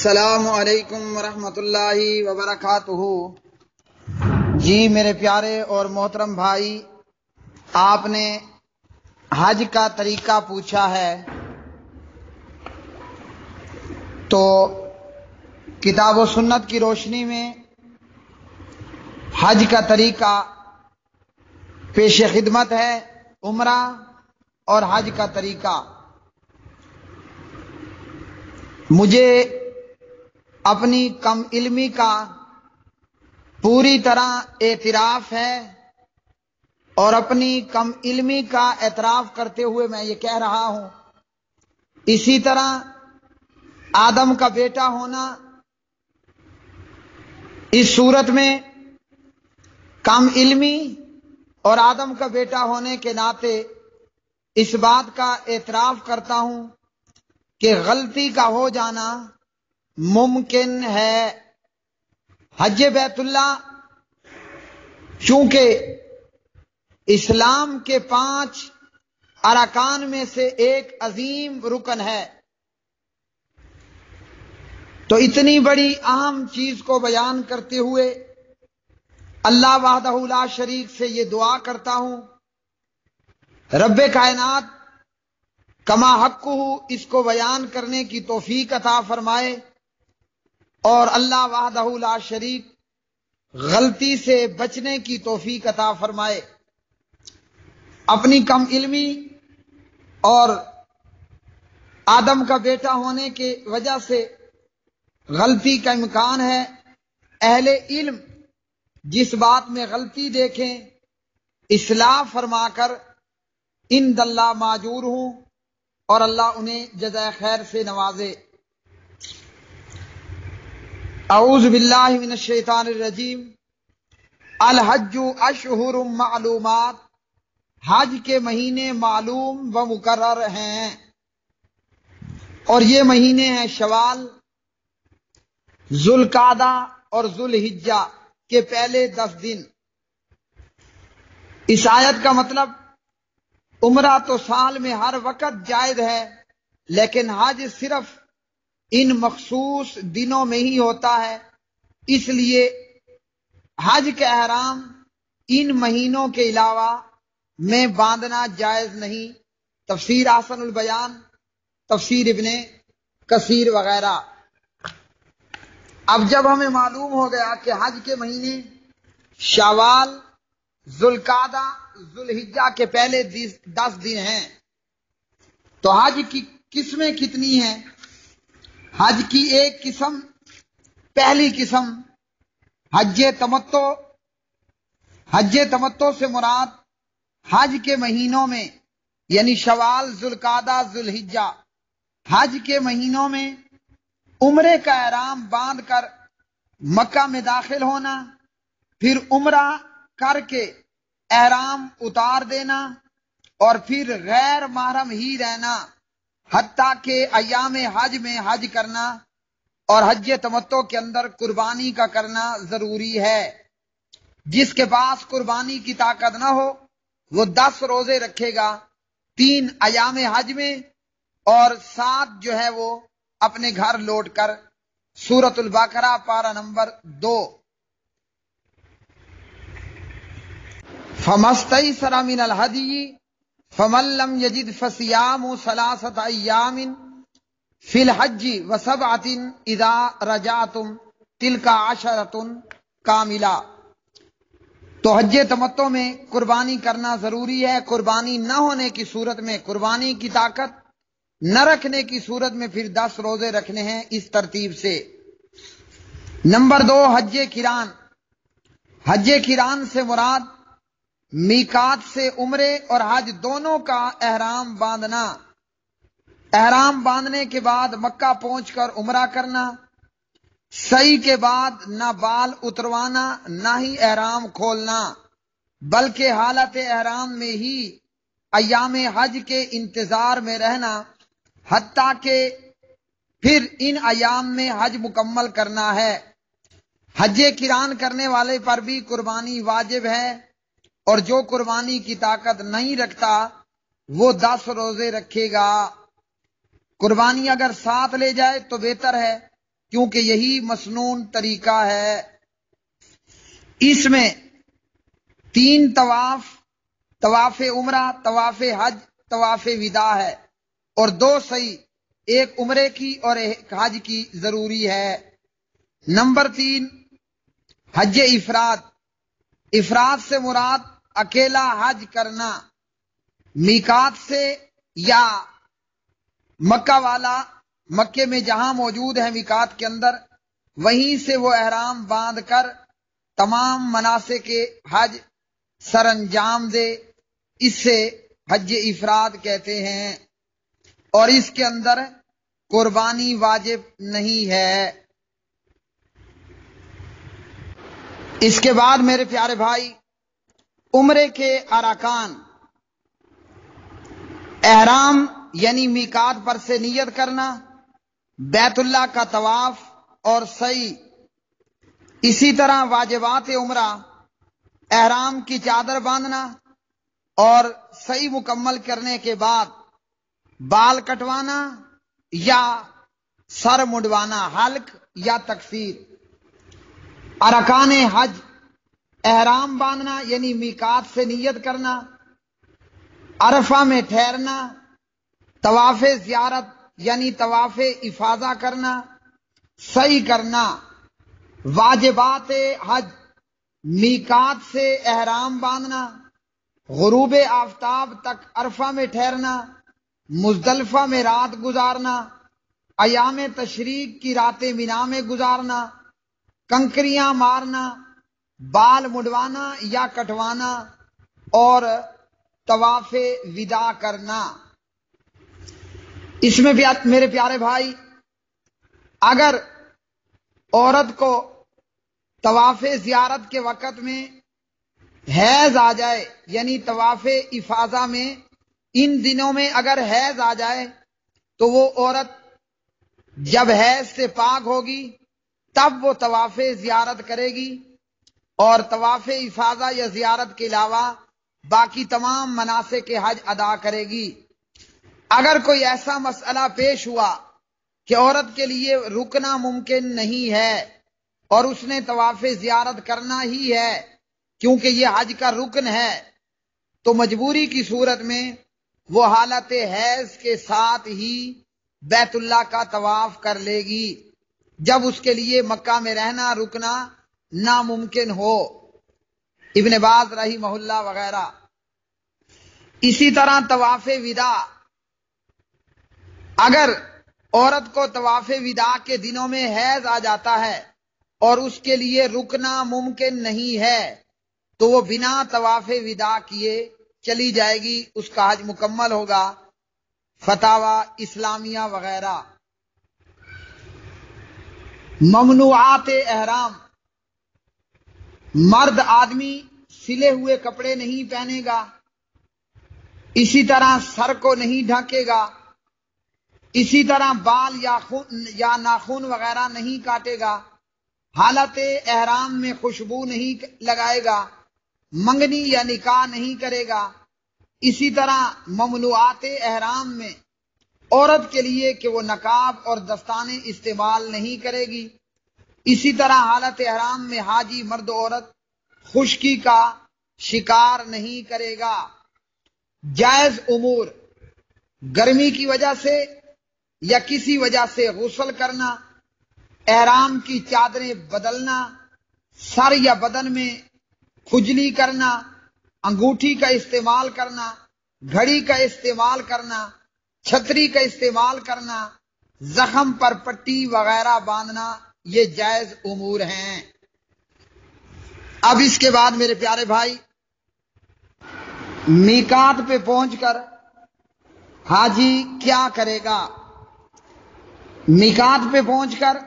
السلام علیکم ورحمۃ اللہ وبرکاتہ۔ جی میرے پیارے اور محترم بھائی، آپ نے حج کا طریقہ پوچھا ہے، تو کتاب و سنت کی روشنی میں حج کا طریقہ پیش خدمت ہے، عمرہ اور حج کا طریقہ۔ مجھے اپنی کم علمی کا پوری طرح اعتراف ہے، اور اپنی کم علمی کا اعتراف کرتے ہوئے میں یہ کہہ رہا ہوں، اسی طرح آدم کا بیٹا ہونا اس صورت میں کم علمی اور آدم کا بیٹا ہونے کے ناطے اس بات کا اعتراف کرتا ہوں کہ غلطی کا ہو جانا ممکن ہے۔ حج بیت اللہ چونکہ اسلام کے 5 ارکان میں سے ایک عظیم رکن ہے، تو اتنی بڑی اہم چیز کو بیان کرتے ہوئے اللہ وحدہ لا شریک سے یہ دعا کرتا ہوں، رب کائنات کما حقہ اس کو بیان کرنے کی توفیق عطا فرمائے، اور اللہ وحدہ لا شریک غلطی سے بچنے کی توفیق عطا فرمائے۔ اپنی کم علمی اور آدم کا بیٹا ہونے کی وجہ سے غلطی کا امکان ہے۔ اہل علم جس بات میں غلطی دیکھیں، اصلاح فرما کر ان اللہ ماجور ہوں، اور اللہ انہیں جزائے خیر سے نوازے۔ اعوذ باللہ من الشیطان الرجیم۔ الحج اشہر معلومات، حج کے مہینے معلوم و مقرر ہیں، اور یہ مہینے ہیں شوال، ذوالقعدہ اور ذوالحجہ کے پہلے 10 دن۔ اس آیت کا مطلب عمرہ تو سال میں ہر وقت جائز ہے، لیکن حج صرف ان مخصوص دنوں میں ہی ہوتا ہے، اس لیے حج کا احرام ان مہینوں کے علاوہ میں باندھنا جائز نہیں۔ تفسیر احسن البیان، تفسیر ابن کثیر وغیرہ۔ اب جب ہمیں معلوم ہو گیا کہ حج کے مہینے شوال، ذوالقعدہ، ذوالحجہ کے پہلے 10 دن ہیں، تو حج کی قسمیں کتنی ہیں؟ حج کی ایک قسم، پہلی قسم حج تمتع۔ حج تمتع سے مراد حج کے مہینوں میں، یعنی شوال، ذوالقعدہ، ذوالحجہ، حج کے مہینوں میں عمرے کا احرام باندھ کر مکہ میں داخل ہونا، پھر عمرہ کر کے احرام اتار دینا، اور پھر غیر محرم ہی رہنا حتیٰ کہ ایام حج میں حج کرنا، اور حج تمتع کے اندر قربانی کا کرنا ضروری ہے۔ جس کے پاس قربانی کی طاقت نہ ہو وہ 10 روزے رکھے گا، 3 ایام حج میں، اور 7 جو ہے وہ اپنے گھر لوٹ کر۔ سورۃ البقرہ پارہ نمبر 2۔ فَمَسْتَيْسَرَ مِنَ الْهَدْيِ فَمَن لَّمْ يَجِدْ فَصِيَامُ 3 أَيَّامٍ فِي الْحَجِّ وَسَبْعَةٍ إِذَا رَجَعْتُمْ تِلْكَ 10 كَامِلَةٌ۔ تو حج تمتع میں قربانی کرنا ضروری ہے۔ قربانی نہ ہونے کی صورت میں، قربانی کی طاقت نہ رکھنے کی صورت میں پھر 10 روزے رکھنے ہیں، اس ترتیب سے۔ نمبر 2، حج قران۔ حج قران سے مراد میقات سے عمرے اور حج دونوں کا احرام باندھنا۔ احرام باندھنے کے بعد مکہ پہنچ کر عمرہ کرنا، سعی کے بعد نہ بال اتروانا نہ ہی احرام کھولنا، بلکہ حالت احرام میں ہی ایام حج کے انتظار میں رہنا، حتیٰ کہ پھر ان ایام میں حج مکمل کرنا ہے۔ حج قران کرنے والے پر بھی قربانی واجب ہے، اور جو قربانی کی طاقت نہیں رکھتا وہ 10 روزے رکھے گا۔ قربانی اگر ساتھ لے جائے تو بہتر ہے، کیونکہ یہی مسنون طریقہ ہے۔ اس میں 3 طواف، طواف عمرہ، طواف حج، طواف وداع ہے، اور 2 سعی، ایک عمرے کی اور ایک حج کی ضروری ہے۔ نمبر 3، حج افراد۔ افراد سے مراد اکیلا حج کرنا، میقات سے یا مکہ والا، مکے میں جہاں موجود ہے میقات کے اندر، وہیں سے وہ احرام باندھ کر تمام مناسک حج سر انجام دے، اس سے حج افراد کہتے ہیں، اور اس کے اندر قربانی واجب نہیں ہے۔ اس کے بعد میرے پیارے بھائی، عمرے کے ارکان، احرام یعنی میقات پر سے نیت کرنا، بیت اللہ کا طواف اور سعی، اسی طرح واجبات عمرہ، احرام کی چادر باندھنا، اور سعی مکمل کرنے کے بعد بال کٹوانا یا سر منڈوانا، حلق یا تقصیر۔ ارکان حج، احرام باندھنا یعنی میقات سے نیت کرنا، عرفہ میں ٹھہرنا، طواف زیارت یعنی طواف افاضہ کرنا، سعی کرنا۔ واجبات حج، میقات سے احرام باندھنا، غروب آفتاب تک عرفہ میں ٹھہرنا، مزدلفہ میں رات گزارنا، ایام تشریق کی راتیں مینا میں گزارنا، کنکریاں مارنا، بال مڈوانا یا کٹوانا، اور طواف وداع کرنا۔ اس میں میرے پیارے بھائی، اگر عورت کو طواف زیارت کے وقت میں حیض آ جائے، یعنی طواف افاضہ میں ان دنوں میں اگر حیض آ جائے، تو وہ عورت جب حیض سے پاک ہوگی تب وہ طواف زیارت کرے گی، اور طواف افاضہ یا زیارت کے علاوہ باقی تمام مناسک حج ادا کرے گی۔ اگر کوئی ایسا مسئلہ پیش ہوا کہ عورت کے لیے رکنا ممکن نہیں ہے اور اس نے طواف زیارت کرنا ہی ہے کیونکہ یہ حج کا رکن ہے، تو مجبوری کی صورت میں وہ حالت حیض کے ساتھ ہی بیت اللہ کا طواف کر لے گی، جب اس کے لیے مکہ میں رہنا رکنا ناممکن ہو۔ ابن باز رحمہ اللہ وغیرہ۔ اسی طرح طواف وداع، اگر عورت کو طواف وداع کے دنوں میں حیض آ جاتا ہے اور اس کے لیے رکنا ممکن نہیں ہے، تو وہ بنا طواف وداع کیے چلی جائے گی، اس کا حج مکمل ہوگا۔ فتاوی اسلامیہ وغیرہ۔ ممنوعات احرام، مرد آدمی سلے ہوئے کپڑے نہیں پہنے گا، اسی طرح سر کو نہیں ڈھانکے گا، اسی طرح بال یا ناخن وغیرہ نہیں کاٹے گا، حالت احرام میں خوشبو نہیں لگائے گا، منگنی یا نکاح نہیں کرے گا۔ اسی طرح ممنوعات احرام میں عورت کے لیے کہ وہ نقاب اور دستانے استعمال نہیں کرے گی۔ اسی طرح حالت احرام میں حاجی مرد و عورت خشکی کا شکار نہیں کرے گا۔ جائز امور، گرمی کی وجہ سے یا کسی وجہ سے غسل کرنا، احرام کی چادریں بدلنا، سر یا بدن میں کھجلی کرنا، انگوٹھی کا استعمال کرنا، گھڑی کا استعمال کرنا، چھتری کا استعمال کرنا، زخم پر پٹی وغیرہ باندھنا، یہ جائز امور ہیں۔ اب اس کے بعد میرے پیارے بھائی، میقات پہ پہنچ کر حاجی کیا کرے گا؟ میقات پہ پہنچ کر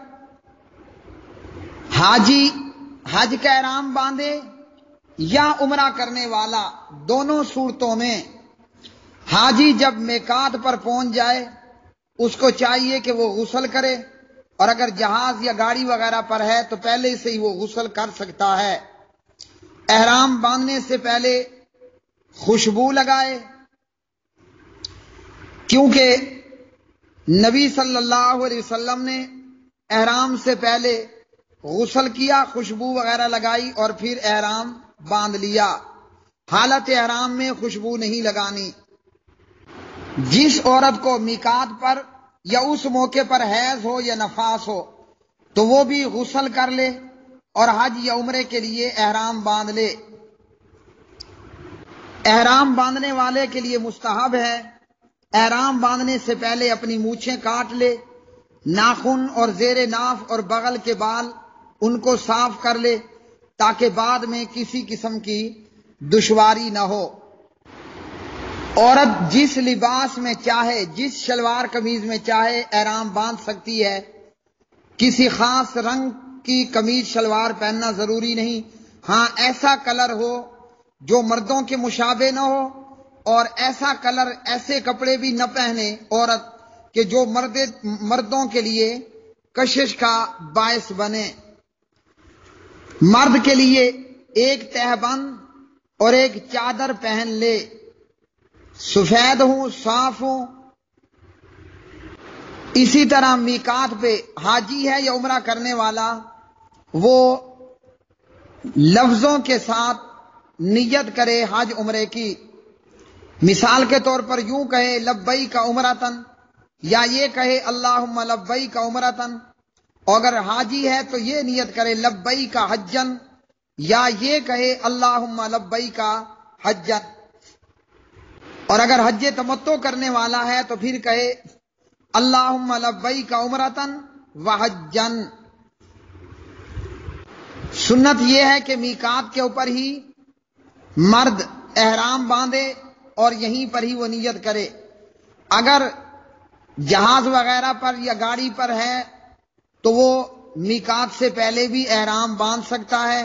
حاجی حج کا احرام باندھے یا عمرہ کرنے والا، دونوں صورتوں میں حاجی جب میقات پر پہنچ جائے اس کو چاہیے کہ وہ غسل کرے، اور اگر جہاز یا گاڑی وغیرہ پر ہے تو پہلے سے ہی وہ غسل کر سکتا ہے۔ احرام باندھنے سے پہلے خوشبو لگائے، کیونکہ نبی صلی اللہ علیہ وسلم نے احرام سے پہلے غسل کیا، خوشبو وغیرہ لگائی اور پھر احرام باندھ لیا، حالت احرام میں خوشبو نہیں لگانی۔ جس عورت کو میقات پر یا اس موقع پر حیض ہو یا نفاس ہو تو وہ بھی غسل کر لے اور حج یا عمرے کے لیے احرام باندھ لے۔ احرام باندھنے والے کے لیے مستحب ہے احرام باندھنے سے پہلے اپنی مونچھیں کاٹ لے، ناخن اور زیر ناف اور بغل کے بال ان کو صاف کر لے تاکہ بعد میں کسی قسم کی دشواری نہ ہو۔ عورت جس لباس میں چاہے، جس شلوار قمیض میں چاہے احرام باندھ سکتی ہے، کسی خاص رنگ کی قمیض شلوار پہننا ضروری نہیں۔ ہاں ایسا کلر ہو جو مردوں کے مشابہ نہ ہو، اور ایسا کلر، ایسے کپڑے بھی نہ پہنے عورت کہ جو مردوں کے لیے کشش کا باعث بنے۔ مرد کے لیے ایک تہبند اور ایک چادر پہن لے، سفید ہوں، صاف ہوں۔ اسی طرح میقات پہ حاجی ہے یا عمرہ کرنے والا، وہ لفظوں کے ساتھ نیت کرے حج عمرے کی۔ مثال کے طور پر یوں کہے لبیک عمرتن، یا یہ کہے اللہم لبیک عمرتن۔ اور اگر حاجی ہے تو یہ نیت کرے لبیک حجن، یا یہ کہے اللہم لبیک حجن۔ اور اگر حج تمتع کرنے والا ہے تو پھر کہے اللہم لبیک عمرتن وحجن۔ سنت یہ ہے کہ میقات کے اوپر ہی مرد احرام باندھے اور یہیں پر ہی وہ نیت کرے۔ اگر جہاز وغیرہ پر یا گاڑی پر ہے تو وہ میقات سے پہلے بھی احرام باندھ سکتا ہے۔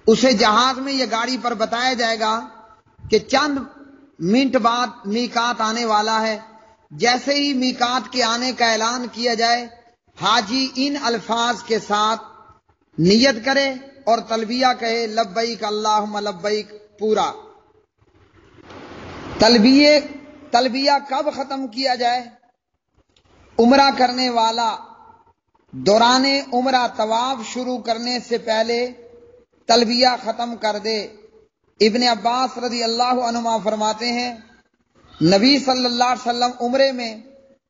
اسے جہاز میں یا گاڑی پر بتایا جائے گا کہ چند منٹ بعد میقات آنے والا ہے۔ جیسے ہی میقات کے آنے کا اعلان کیا جائے، حاجی ان الفاظ کے ساتھ نیت کرے اور تلبیہ کہے لبیک اللہم لبیک پورا۔ تلبیہ کب ختم کیا جائے؟ عمرہ کرنے والا دوران عمرہ طواف شروع کرنے سے پہلے تلبیہ ختم کر دے۔ ابن عباس رضی اللہ عنہما فرماتے ہیں نبی صلی اللہ علیہ وسلم عمرے میں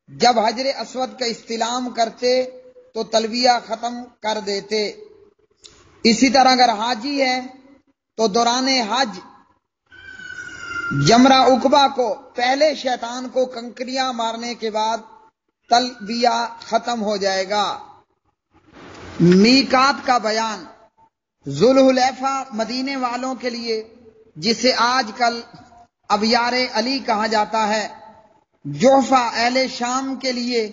جب حجر اسود کا استلام کرتے تو تلبیہ ختم کر دیتے۔ اسی طرح اگر حاجی ہے تو دوران حج جمرہ عقبہ کو پہلے شیطان کو کنکریاں مارنے کے بعد تلبیہ ختم ہو جائے گا۔ میقات کا بیان۔ ذوالحلیفہ مدینے والوں کے لیے، جسے آج کل ابیار علی کہا جاتا ہے، جوفہ اہل شام کے لیے،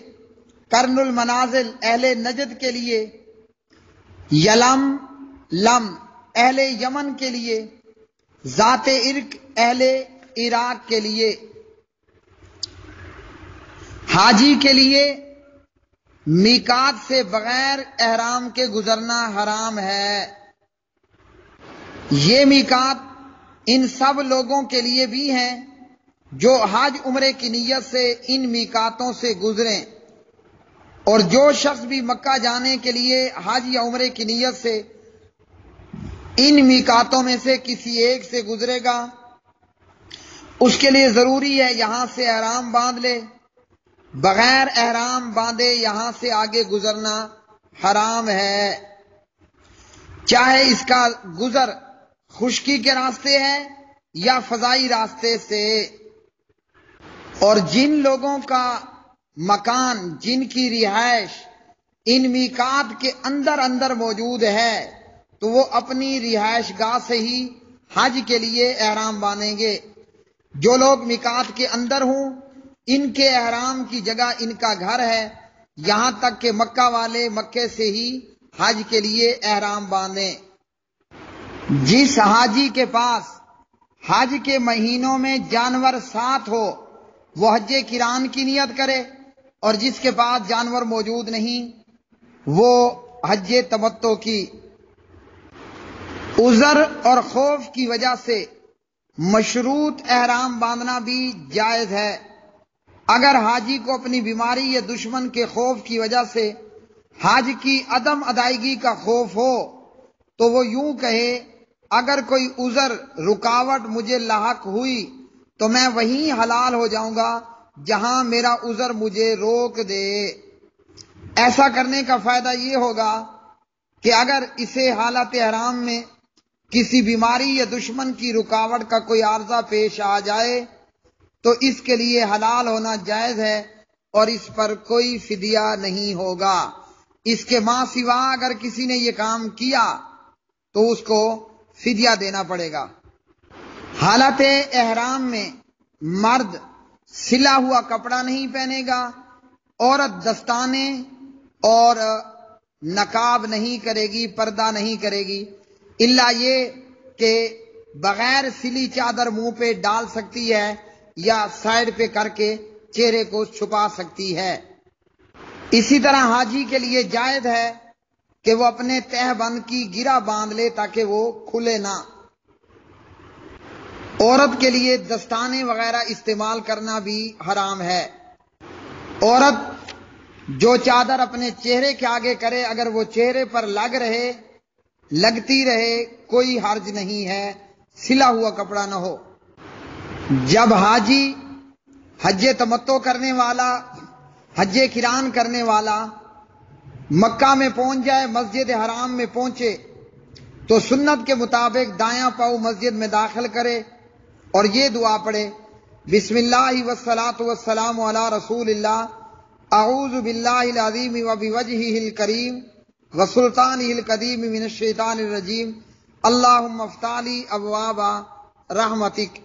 قرن المنازل اہل نجد کے لیے، لم اہل یمن کے لیے، ذات عرق اہل عراق کے لیے۔ حاجی کے لیے میقات سے بغیر احرام کے گزرنا حرام ہے۔ یہ میقات ان سب لوگوں کے لیے بھی ہیں جو حج عمرے کی نیت سے ان میقاتوں سے گزریں، اور جو شخص بھی مکہ جانے کے لیے حج یا عمرے کی نیت سے ان میقاتوں میں سے کسی ایک سے گزرے گا، اس کے لیے ضروری ہے یہاں سے احرام باندھ لے۔ بغیر احرام باندھے یہاں سے آگے گزرنا حرام ہے، چاہے اس کا گزر خشکی کے راستے ہے یا فضائی راستے سے۔ اور جن لوگوں کا مکان، جن کی رہائش ان میقات کے اندر موجود ہے تو وہ اپنی رہائش گاہ سے ہی حج کے لیے احرام باندھیں گے۔ جو لوگ میقات کے اندر ہوں ان کے احرام کی جگہ ان کا گھر ہے، یہاں تک کہ مکہ والے مکے سے ہی حج کے لیے احرام باندھیں۔ جس حاجی کے پاس حج کے مہینوں میں جانور ساتھ ہو وہ حج قران کی نیت کرے، اور جس کے پاس جانور موجود نہیں وہ حج تمتع کی۔ عذر اور خوف کی وجہ سے مشروط احرام باندھنا بھی جائز ہے۔ اگر حاجی کو اپنی بیماری یا دشمن کے خوف کی وجہ سے حج کی عدم ادائیگی کا خوف ہو تو وہ یوں کہے اگر کوئی عذر رکاوٹ مجھے لاحق ہوئی تو میں وہیں حلال ہو جاؤں گا جہاں میرا عذر مجھے روک دے۔ ایسا کرنے کا فائدہ یہ ہوگا کہ اگر اسے حالت احرام میں کسی بیماری یا دشمن کی رکاوٹ کا کوئی عارضہ پیش آ جائے تو اس کے لیے حلال ہونا جائز ہے اور اس پر کوئی فدیہ نہیں ہوگا۔ اس کے ماں سوا اگر کسی نے یہ کام کیا تو اس کو فدیہ دینا پڑے گا۔ حالت احرام میں مرد سلا ہوا کپڑا نہیں پہنے گا، عورت دستانے اور نقاب نہیں کرے گی، پردہ نہیں کرے گی، الا یہ کہ بغیر سلی چادر منہ پہ ڈال سکتی ہے یا سائڈ پہ کر کے چہرے کو چھپا سکتی ہے۔ اسی طرح حاجی کے لیے جائز ہے کہ وہ اپنے تہ بند کی گرہ باندھ لے تاکہ وہ کھلے نہ۔ عورت کے لیے دستانے وغیرہ استعمال کرنا بھی حرام ہے۔ عورت جو چادر اپنے چہرے کے آگے کرے اگر وہ چہرے پر لگتی رہے کوئی حرج نہیں ہے، سلا ہوا کپڑا نہ ہو۔ جب حاجی حج تمتع کرنے والا، حج قران کرنے والا مکہ میں پہنچ جائے، مسجد حرام میں پہنچے تو سنت کے مطابق دایاں پاؤں مسجد میں داخل کرے اور یہ دعا پڑھے، بسم اللہ والصلاۃ والسلام علی رسول اللہ، اعوذ باللہ العظیم وبوجہہ الکریم وسلطانہ القدیم من الشیطان الرجیم، اللہم افتح لی ابواب رحمتک۔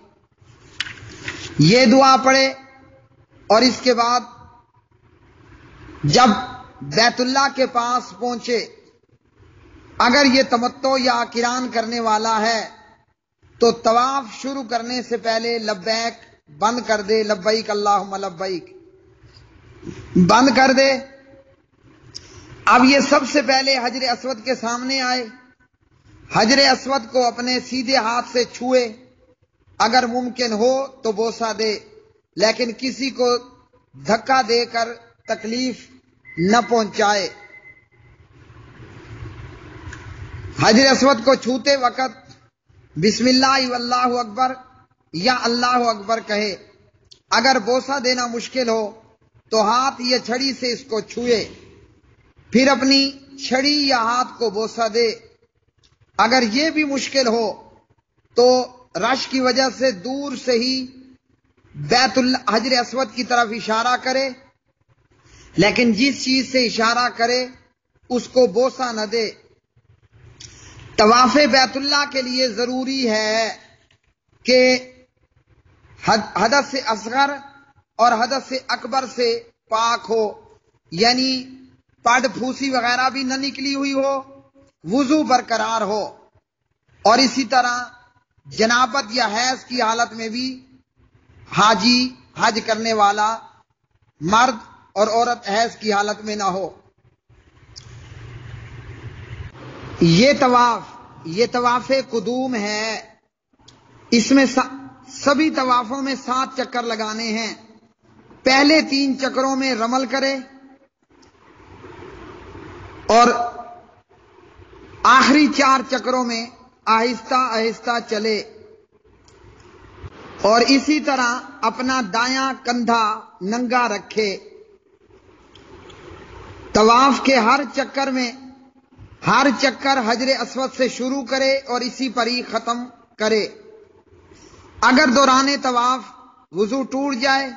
یہ دعا پڑھے اور اس کے بعد جب بیت اللہ کے پاس پہنچے، اگر یہ تمتع یا قران کرنے والا ہے تو طواف شروع کرنے سے پہلے لبیک بند کر دے، لبیک اللہم لبیک بند کر دے۔ اب یہ سب سے پہلے حجر اسود کے سامنے آئے، حجر اسود کو اپنے سیدھے ہاتھ سے چھوئے، اگر ممکن ہو تو بوسہ دے، لیکن کسی کو دھکا دے کر تکلیف نہ پہنچائے۔ حجر اسود کو چھوتے وقت بسم اللہ واللہ اکبر یا اللہ اکبر کہے۔ اگر بوسہ دینا مشکل ہو تو ہاتھ یا چھڑی سے اس کو چھوئے، پھر اپنی چھڑی یا ہاتھ کو بوسہ دے۔ اگر یہ بھی مشکل ہو تو رش کی وجہ سے دور سے ہی بیت اللہ حجر اسود کی طرف اشارہ کرے، لیکن جس چیز سے اشارہ کرے اس کو بوسہ نہ دے۔ طواف بیت اللہ کے لیے ضروری ہے کہ حدث اصغر اور حدث اکبر سے پاک ہو، یعنی پڑ پھوسی وغیرہ بھی نہ نکلی ہوئی ہو، وضو برقرار ہو، اور اسی طرح جنابت یا حیض کی حالت میں بھی حاجی حج کرنے والا مرد اور عورت حیض کی حالت میں نہ ہو۔ یہ طواف قدوم ہے، اس میں سبھی طوافوں میں 7 چکر لگانے ہیں۔ پہلے 3 چکروں میں رمل کرے اور آخری 4 چکروں میں آہستہ آہستہ چلے، اور اسی طرح اپنا دایاں کندھا ننگا رکھے۔ طواف کے ہر چکر حجر اسود سے شروع کرے اور اسی پر ہی ختم کرے۔ اگر دوران طواف وضو ٹوٹ جائے،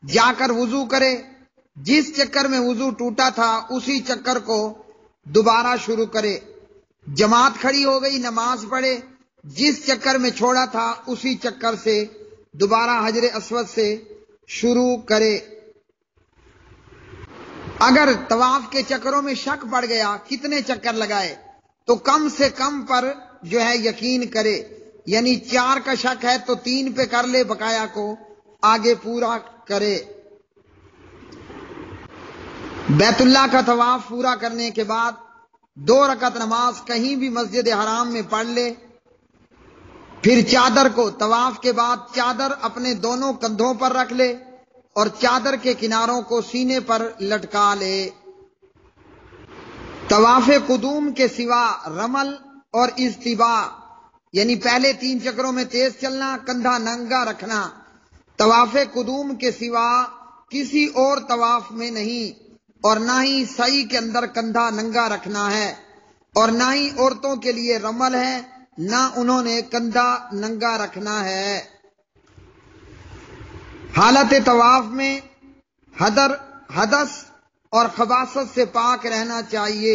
جا کر وضو کرے، جس چکر میں وضو ٹوٹا تھا اسی چکر کو دوبارہ شروع کرے۔ جماعت کھڑی ہو گئی، نماز پڑھے، جس چکر میں چھوڑا تھا اسی چکر سے دوبارہ حجر اسود سے شروع کرے۔ اگر طواف کے چکروں میں شک پڑ گیا کتنے چکر لگائے تو کم سے کم پر یقین کرے، یعنی 4 کا شک ہے تو 3 پہ کر لے، بقایا کو آگے پورا کرے۔ بیت اللہ کا طواف پورا کرنے کے بعد 2 رکعت نماز کہیں بھی مسجد حرام میں پڑھ لے، پھر چادر کو طواف کے بعد چادر اپنے دونوں کندھوں پر رکھ لے اور چادر کے کناروں کو سینے پر لٹکا لے۔ طواف قدوم کے سوا رمل اور اجتباء یعنی پہلے 3 چکروں میں تیز چلنا، کندھا ننگا رکھنا، طواف قدوم کے سوا کسی اور طواف میں نہیں، اور نہ ہی سعی کے اندر کندھا ننگا رکھنا ہے، اور نہ ہی عورتوں کے لیے رمل ہے، نہ انہوں نے کندھا ننگا رکھنا ہے۔ حالت طواف میں حدث اور خباثت سے پاک رہنا چاہیے،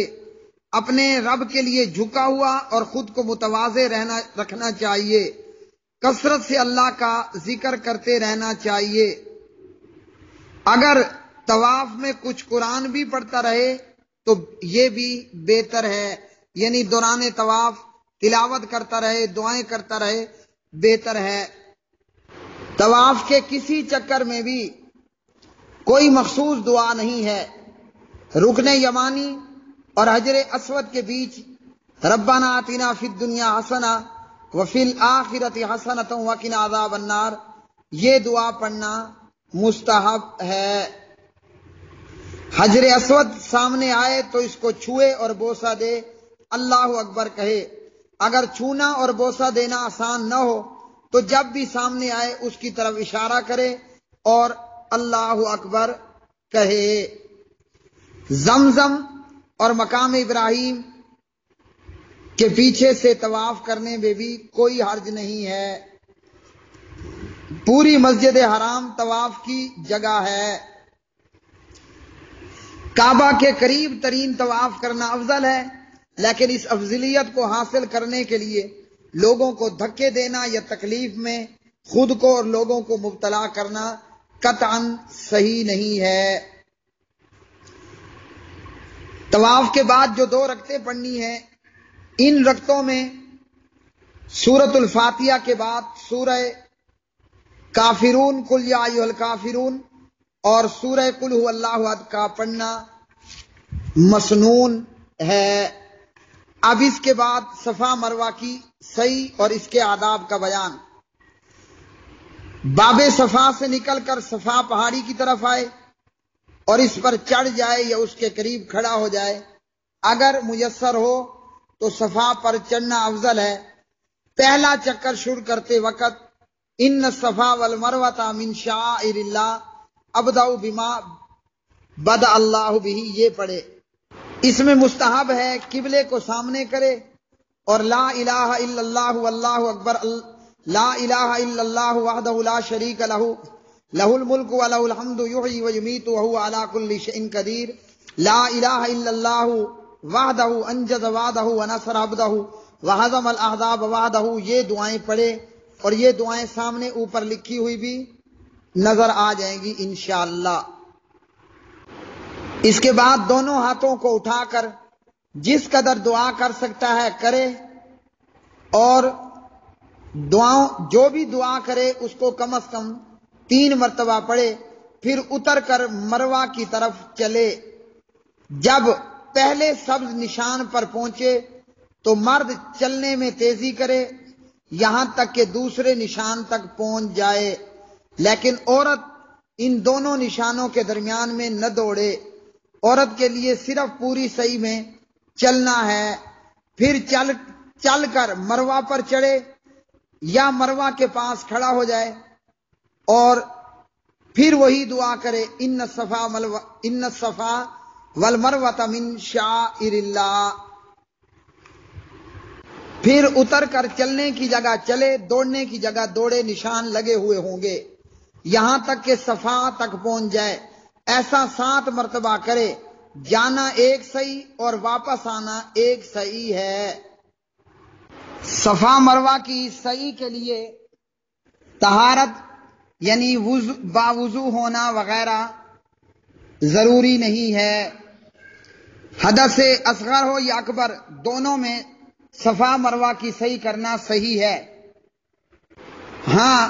اپنے رب کے لیے جھکا ہوا اور خود کو متواضع رکھنا چاہیے، کثرت سے اللہ کا ذکر کرتے رہنا چاہیے۔ اگر طواف میں کچھ قرآن بھی پڑھتا رہے تو یہ بھی بہتر ہے، یعنی دوران طواف تلاوت کرتا رہے، دعائیں کرتا رہے، بہتر ہے۔ طواف کے کسی چکر میں بھی کوئی مخصوص دعا نہیں ہے۔ رکن یمانی اور حجر اسود کے بیچ ربنا آتنا فی الدنیا حسنہ وفی الآخرۃ حسنۃ وقنا عذاب النار، یہ دعا پڑھنا مستحب ہے۔ حجر اسود سامنے آئے تو اس کو چھوئے اور بوسہ دے، اللہ اکبر کہے۔ اگر چھونا اور بوسہ دینا آسان نہ ہو تو جب بھی سامنے آئے اس کی طرف اشارہ کرے اور اللہ اکبر کہے۔ زمزم اور مقام ابراہیم کے پیچھے سے طواف کرنے میں بھی کوئی حرج نہیں ہے۔ پوری مسجد حرام طواف کی جگہ ہے۔ کعبہ کے قریب ترین طواف کرنا افضل ہے، لیکن اس افضلیت کو حاصل کرنے کے لیے لوگوں کو دھکے دینا یا تکلیف میں خود کو اور لوگوں کو مبتلا کرنا قطعاً صحیح نہیں ہے۔ طواف کے بعد جو 2 رکعتیں پڑھنی ہیں، ان رکعتوں میں سورۃ الفاتحہ کے بعد سورہ کافرون قل یا ایھا الکافرون اور سورہ قل ھو اللہ احد کا پڑھنا مسنون ہے۔ اب اس کے بعد صفا مروہ کی سعی اور اس کے آداب کا بیان۔ باب صفا سے نکل کر صفا پہاڑی کی طرف آئے اور اس پر چڑھ جائے یا اس کے قریب کھڑا ہو جائے، اگر میسر ہو تو صفا پر چڑھنا افضل ہے۔ پہلا چکر شروع کرتے وقت ان الصفا والمروۃ من شعائر اللہ ابدأ بما بدأ اللہ بہ، یہ پڑھے۔ اس میں مستحب ہے قبلے کو سامنے کرے اور لا الہ الا اللہ واللہ اکبر، لا الہ الا اللہ وحدہ لا شریک لہ لہ الملک ولہ الحمد یحیی ویمیت وہو علی کل شیء قدیر، لا الہ الا اللہ وحدہ انجز وعدہ ونصر عبدہ وہزم الاحزاب وحدہ، یہ دعائیں پڑھے، اور یہ دعائیں سامنے اوپر لکھی ہوئی بھی نظر آ جائیں گی انشاءاللہ۔ اس کے بعد دونوں ہاتھوں کو اٹھا کر جس قدر دعا کر سکتا ہے کرے، اور جو بھی دعا کرے اس کو کم از کم 3 مرتبہ پڑھے، پھر اتر کر مروہ کی طرف چلے۔ جب پہلے سبز نشان پر پہنچے تو مرد چلنے میں تیزی کرے یہاں تک کہ دوسرے نشان تک پہنچ جائے، لیکن عورت ان دونوں نشانوں کے درمیان میں نہ دوڑے۔ عورت کے لیے صرف پوری صحیح میں چلنا ہے، پھر چل کر مروہ پر چڑھے یا مروہ کے پاس کھڑا ہو جائے اور پھر وہی دعا کرے ان الصفا والمروۃ من شعائر اللہ۔ پھر اتر کر چلنے کی جگہ چلے، دوڑنے کی جگہ دوڑے، نشان لگے ہوئے ہوں گے یہاں تک کہ صفا تک پہنچ جائے۔ ایسا 7 مرتبہ کرے، جانا ایک صحیح اور واپس آنا ایک صحیح ہے۔ صفا مروہ کی صحیح کے لیے طہارت یعنی باوضو ہونا وغیرہ ضروری نہیں ہے۔ حدث اصغر ہو یا اکبر، دونوں میں صفا مروہ کی صحیح کرنا صحیح ہے۔ ہاں،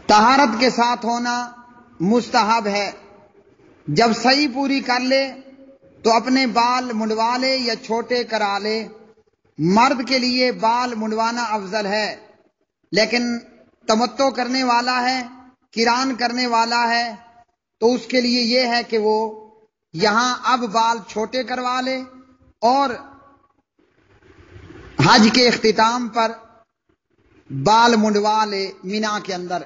طہارت کے ساتھ ہونا مستحب ہے۔ جب صحیح پوری کر لے تو اپنے بال منڈوا لے یا چھوٹے کرا لے۔ مرد کے لیے بال منڈوانا افضل ہے، لیکن تمتع کرنے والا ہے، قران کرنے والا ہے تو اس کے لیے یہ ہے کہ وہ یہاں اب بال چھوٹے کروا لے اور حج کے اختتام پر بال منڈوا لے مینا کے اندر۔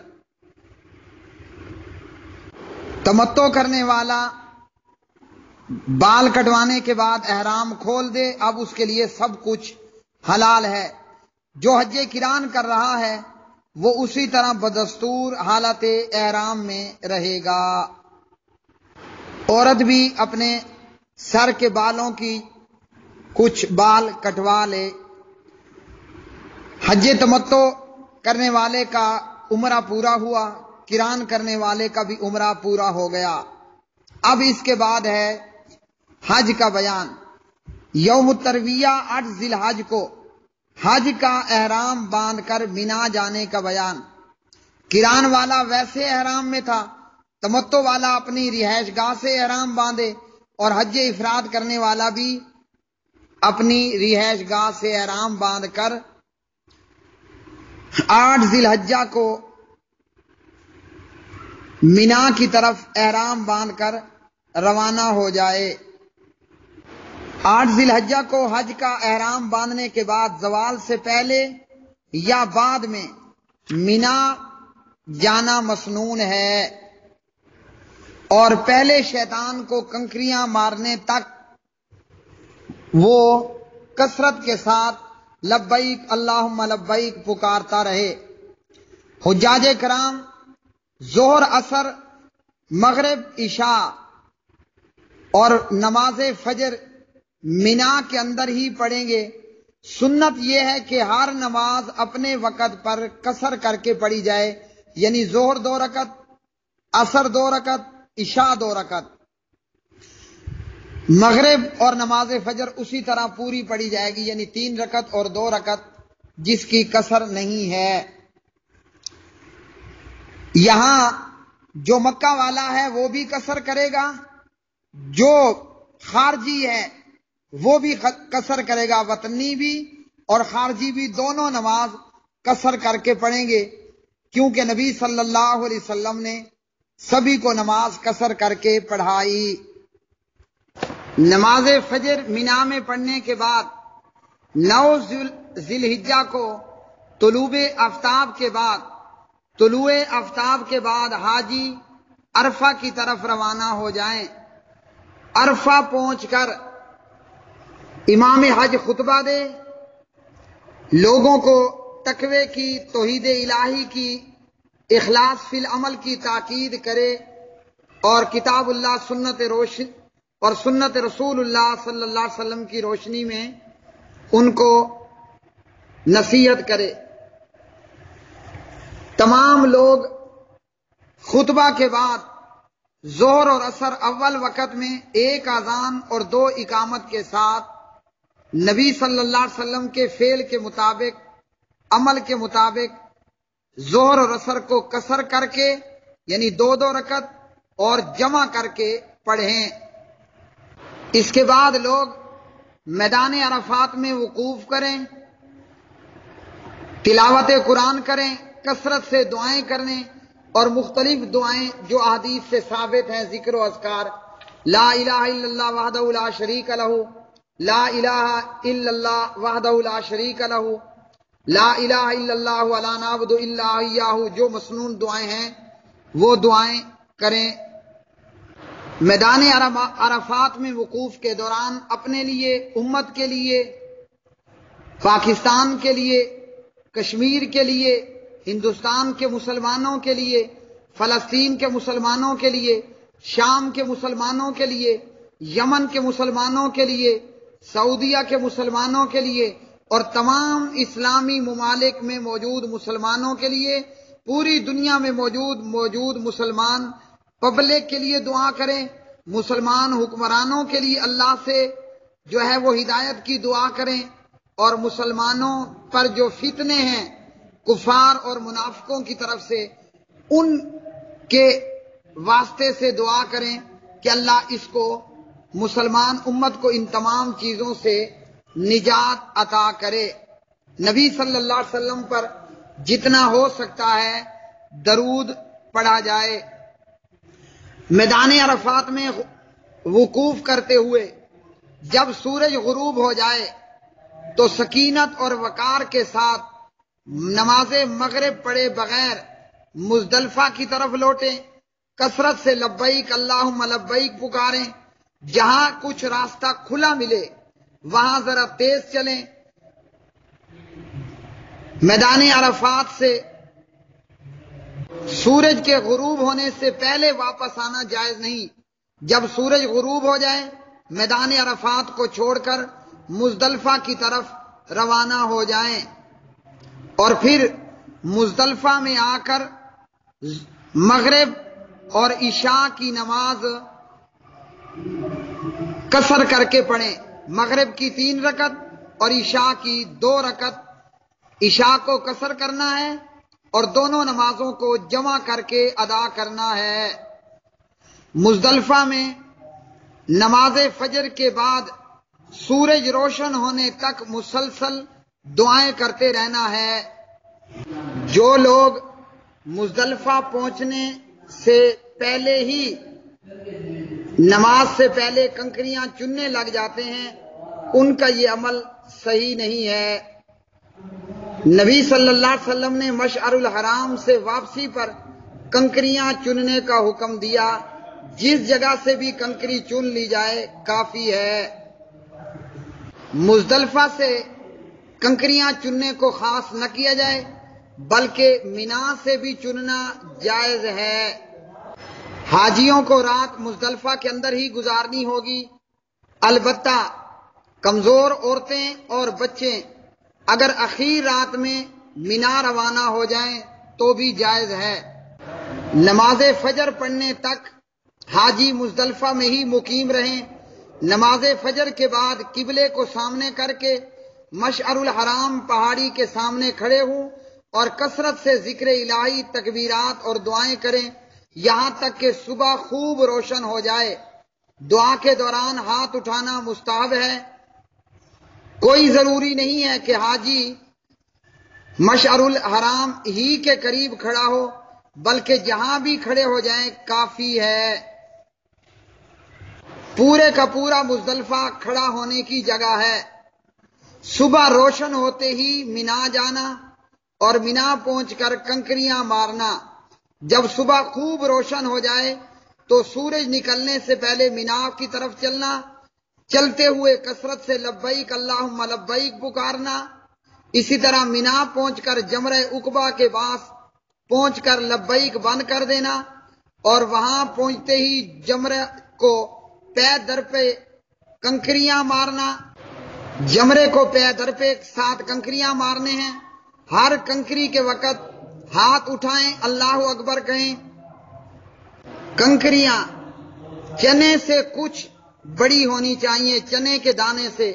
تمتع کرنے والا بال کٹوانے کے بعد احرام کھول دے، اب اس کے لیے سب کچھ حلال ہے۔ جو حج قران کر رہا ہے وہ اسی طرح بدستور حالت احرام میں رہے گا۔ عورت بھی اپنے سر کے بالوں کی کچھ بال کٹوا لے۔ حج تمتع کرنے والے کا عمرہ پورا ہوا، قران کرنے والے کا بھی عمرہ پورا ہو گیا۔ اب اس کے بعد ہے حج کا بیان۔ یوم الترویہ 8 ذی الحج کو حج کا احرام باندھ کر مینا جانے کا بیان۔ قران والا ویسے احرام میں تھا، تمتع والا اپنی رہائش گاہ سے احرام باندھے، اور حج افراد کرنے والا بھی اپنی رہائش گاہ سے احرام باندھ کر 8 ذی الحجہ کو مینا کی طرف احرام باندھ کر روانہ ہو جائے۔ 8 ذی الحجہ کو حج کا احرام باندھنے کے بعد زوال سے پہلے یا بعد میں مینا جانا مسنون ہے، اور پہلے شیطان کو کنکریاں مارنے تک وہ کثرت کے ساتھ لبیک اللہم لبیک پکارتا رہے۔ حجاج کرام ظہر، عصر، مغرب، عشاء اور نماز فجر مینا کے اندر ہی پڑھیں گے۔ سنت یہ ہے کہ ہر نماز اپنے وقت پر قصر کر کے پڑھی جائے، یعنی ظہر 2 رکعت، عصر 2 رکعت، عشاء 2 رکعت، مغرب اور نماز فجر اسی طرح پوری پڑھی جائے گی، یعنی 3 رکعت اور 2 رکعت، جس کی قصر نہیں ہے۔ یہاں جو مکہ والا ہے وہ بھی قصر کرے گا، جو خارجی ہے وہ بھی قصر کرے گا، وطنی بھی اور خارجی بھی دونوں نماز قصر کر کے پڑھیں گے، کیونکہ نبی صلی اللہ علیہ وسلم نے سبھی کو نماز قصر کر کے پڑھائی۔ نماز فجر مینا میں پڑھنے کے بعد 9 ذی الحجہ کو طلوع آفتاب کے بعد حاجی عرفہ کی طرف روانہ ہو جائیں۔ عرفہ پہنچ کر امام حج خطبہ دے، لوگوں کو تقوی کی، توحید الہی کی، اخلاص فی العمل کی تاکید کرے، اور کتاب اللہ سنت رسول اللہ صلی اللہ علیہ وسلم کی روشنی میں ان کو نصیحت کرے۔ تمام لوگ خطبہ کے بعد ظہر اور عصر اول وقت میں 1 اذان اور 2 اقامت کے ساتھ نبی صلی اللہ علیہ وسلم کے فعل کے مطابق، عمل کے مطابق ظہر اور عصر کو قصر کر کے، یعنی 2 رکعت اور جمع کر کے پڑھیں۔ اس کے بعد لوگ میدان عرفات میں وقوف کریں، تلاوت قرآن کریں، کثرت سے دعائیں کریں، اور مختلف دعائیں جو احادیث سے ثابت ہیں، ذکر و اذکار، لا الہ الا اللہ وحدہ لا شریک لہ، لا الہ الا اللہ وحدہ لا شریک لہ، لا الہ الا اللہ ولا نعبد الا ایاہ، جو مسنون دعائیں ہیں وہ دعائیں کریں۔ میدان عرفات میں وقوف کے دوران اپنے لیے، امت کے لیے، پاکستان کے لیے، کشمیر کے لیے، ہندوستان کے مسلمانوں کے لیے، فلسطین کے مسلمانوں کے لیے، شام کے مسلمانوں کے لیے، یمن کے مسلمانوں کے لیے، سعودیہ کے مسلمانوں کے لیے، اور تمام اسلامی ممالک میں موجود مسلمانوں کے لیے، پوری دنیا میں موجود مسلمان پبلک کے لیے دعا کریں، مسلمان حکمرانوں کے لیے اللہ سے جو ہے وہ ہدایت کی دعا کریں، اور مسلمانوں پر جو فتنے ہیں کفار اور منافقوں کی طرف سے، ان کے واسطے سے دعا کریں کہ اللہ اس کو، مسلمان امت کو، ان تمام چیزوں سے نجات عطا کرے۔ نبی صلی اللہ علیہ وسلم پر جتنا ہو سکتا ہے درود پڑھا جائے۔ میدان عرفات میں وقوف کرتے ہوئے جب سورج غروب ہو جائے تو سکینت اور وقار کے ساتھ نماز مغرب پڑھے بغیر مزدلفہ کی طرف لوٹیں، کثرت سے لبیک اللہم لبیک پکاریں، جہاں کچھ راستہ کھلا ملے وہاں ذرا تیز چلیں۔ میدان عرفات سے سورج کے غروب ہونے سے پہلے واپس آنا جائز نہیں۔ جب سورج غروب ہو جائے میدان عرفات کو چھوڑ کر مزدلفہ کی طرف روانہ ہو جائیں اور پھر مزدلفہ میں آ کر مغرب اور عشاء کی نماز قصر کر کے پڑھیں۔ مغرب کی 3 رکعت اور عشاء کی 2 رکعت۔ عشاء کو قصر کرنا ہے اور دونوں نمازوں کو جمع کر کے ادا کرنا ہے۔ مزدلفہ میں نماز فجر کے بعد سورج روشن ہونے تک مسلسل دعائیں کرتے رہنا ہے۔ جو لوگ مزدلفہ پہنچنے سے پہلے ہی نماز سے پہلے کنکریاں چننے لگ جاتے ہیں ان کا یہ عمل صحیح نہیں ہے۔ نبی صلی اللہ علیہ وسلم نے مشعر الحرام سے واپسی پر کنکریاں چننے کا حکم دیا۔ جس جگہ سے بھی کنکری چن لی جائے کافی ہے۔ مزدلفہ سے کنکریاں چننے کو خاص نہ کیا جائے بلکہ مینا سے بھی چننا جائز ہے۔ حاجیوں کو رات مزدلفہ کے اندر ہی گزارنی ہوگی، البتہ کمزور عورتیں اور بچے اگر اخیر رات میں مینا روانہ ہو جائیں تو بھی جائز ہے۔ نماز فجر پڑھنے تک حاجی مزدلفہ میں ہی مقیم رہیں۔ نماز فجر کے بعد قبلے کو سامنے کر کے مشعر الحرام پہاڑی کے سامنے کھڑے ہوں اور کثرت سے ذکر الہی، تکبیرات اور دعائیں کریں یہاں تک کہ صبح خوب روشن ہو جائے۔ دعا کے دوران ہاتھ اٹھانا مستحب ہے۔ کوئی ضروری نہیں ہے کہ حاجی مشعر الحرام ہی کے قریب کھڑا ہو بلکہ جہاں بھی کھڑے ہو جائیں کافی ہے۔ پورے کا پورا مزدلفہ کھڑا ہونے کی جگہ ہے۔ صبح روشن ہوتے ہی مینا جانا اور مینا پہنچ کر کنکریاں مارنا۔ جب صبح خوب روشن ہو جائے تو سورج نکلنے سے پہلے مینا کی طرف چلنا، چلتے ہوئے کثرت سے لبیک اللہم لبیک پکارنا۔ اسی طرح مینا پہنچ کر جمرہ عقبہ کے پاس پہنچ کر لبیک بند کر دینا اور وہاں پہنچتے ہی جمرہ کو پے در پہ کنکریاں مارنا۔ جمرے کو پے در پہ 7 کنکریاں مارنے ہیں۔ ہر کنکری کے وقت ہاتھ اٹھائیں، اللہ اکبر کہیں۔ کنکریاں چنے سے کچھ بڑی ہونی چاہیے، چنے کے دانے سے۔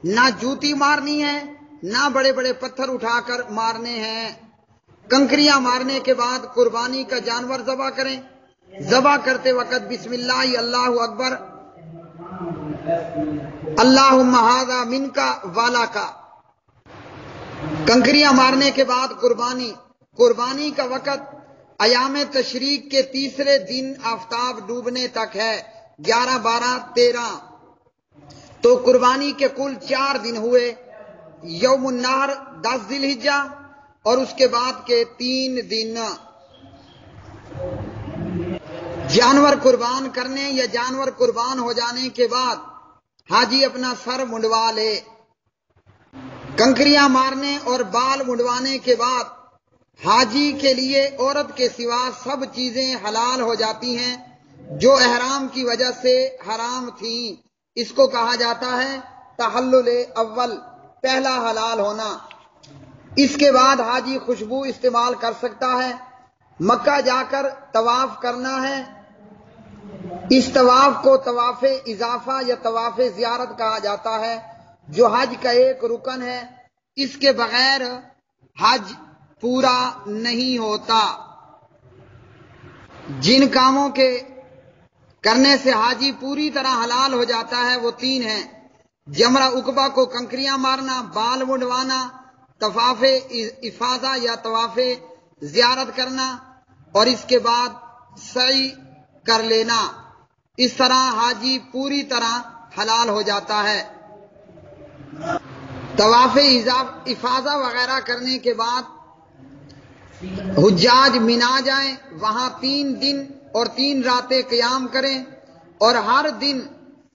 نہ جوتی مارنی ہے نہ بڑے بڑے پتھر اٹھا کر مارنے ہیں۔ کنکریاں مارنے کے بعد قربانی کا جانور ذبح کریں۔ ذبح کرتے وقت بسم اللہ اللہ اکبر اللہم ھذا منکا والاکا۔ کنکریاں مارنے کے بعد قربانی کا وقت ایام تشریق کے تیسرے دن آفتاب ڈوبنے تک ہے، 11، 12، 13۔ تو قربانی کے کل 4 دن ہوئے، یوم النحر 10 ذی الحجہ اور اس کے بعد کے 3 دن۔ جانور قربان کرنے یا جانور قربان ہو جانے کے بعد حاجی اپنا سر منڈوا لے۔ کنکریاں مارنے اور بال منڈوانے کے بعد حاجی کے لیے عورت کے سوا سب چیزیں حلال ہو جاتی ہیں جو احرام کی وجہ سے حرام تھیں۔ اس کو کہا جاتا ہے تحلل اول، پہلا حلال ہونا۔ اس کے بعد حاجی خوشبو استعمال کر سکتا ہے۔ مکہ جا کر طواف کرنا ہے۔ اس طواف کو طواف اضافہ یا طواف زیارت کہا جاتا ہے جو حج کا ایک رکن ہے۔ اس کے بغیر حج پورا نہیں ہوتا۔ جن کاموں کے کرنے سے حاجی پوری طرح حلال ہو جاتا ہے وہ 3 ہیں: جمرہ عقبہ کو کنکریاں مارنا، بال منڈوانا، طواف افاضہ یا طواف زیارت کرنا اور اس کے بعد سعی کر لینا۔ اس طرح حاجی پوری طرح حلال ہو جاتا ہے۔ طواف افاضہ وغیرہ کرنے کے بعد حجاج مینا جائیں، وہاں 3 دن اور 3 راتیں قیام کریں، اور ہر دن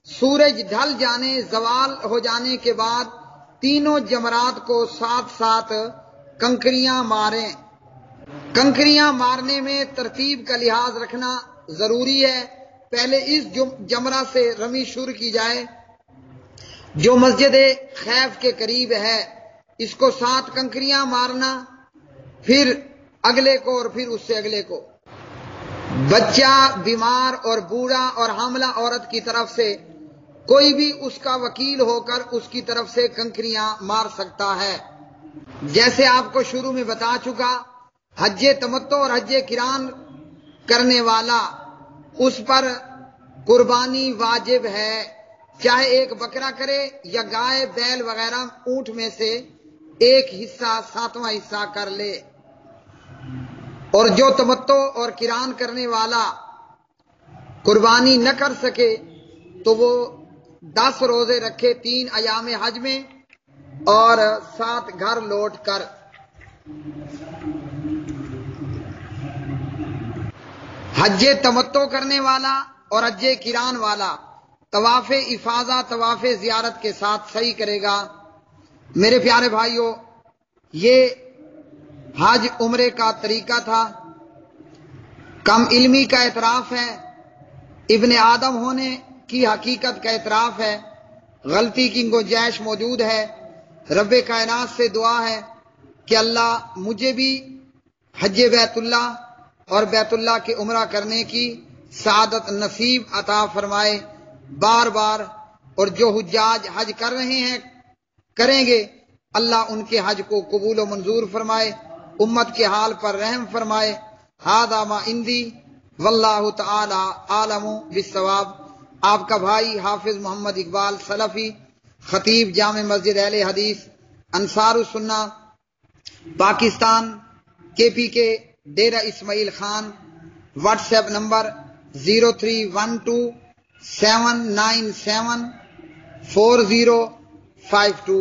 سورج ڈھل جانے، زوال ہو جانے کے بعد تینوں جمرات کو ساتھ ساتھ کنکریاں ماریں۔ کنکریاں مارنے میں ترتیب کا لحاظ رکھنا ضروری ہے۔ پہلے اس جمرہ سے رمی شروع کی جائے جو مسجد خیف کے قریب ہے، اس کو 7 کنکریاں مارنا، پھر اگلے کو اور پھر اس سے اگلے کو۔ بچہ، بیمار اور بوڑھا اور حاملہ عورت کی طرف سے کوئی بھی اس کا وکیل ہو کر اس کی طرف سے کنکریاں مار سکتا ہے۔ جیسے آپ کو شروع میں بتا چکا، حج تمتع اور حج قران کرنے والا، اس پر قربانی واجب ہے، چاہے ایک بکرا کرے یا گائے، بیل وغیرہ اونٹ میں سے ایک حصہ، 7واں حصہ کر لے۔ اور جو تمتع اور قران کرنے والا قربانی نہ کر سکے تو وہ 10 روزے رکھے 3 ایام حج میں اور 7 گھر لوٹ کر۔ حج تمتع کرنے والا اور حج قران والا طواف افاضہ، طواف زیارت کے ساتھ صحیح کرے گا۔ میرے پیارے بھائیوں، یہ حج عمرے کا طریقہ تھا۔ کم علمی کا اعتراف ہے، ابن آدم ہونے کی حقیقت کا اعتراف ہے، غلطی کی گنجائش موجود ہے۔ رب کائنات سے دعا ہے کہ اللہ مجھے بھی حج بیت اللہ اور بیت اللہ کے عمرہ کرنے کی سعادت نصیب عطا فرمائے بار بار، اور جو حجاج حج کر رہے ہیں، کریں گے، اللہ ان کے حج کو قبول و منظور فرمائے، امت کے حال پر رحم فرمائے۔ ھذا ما عندی واللہ تعالی عالم بالصواب۔ آپ کا بھائی حافظ محمد اقبال سلفی، خطیب جامع مسجد اہل حدیث انصار السنہ Pakistan, KPK Dera Ismail Khan. WhatsApp number 0312 797 4052۔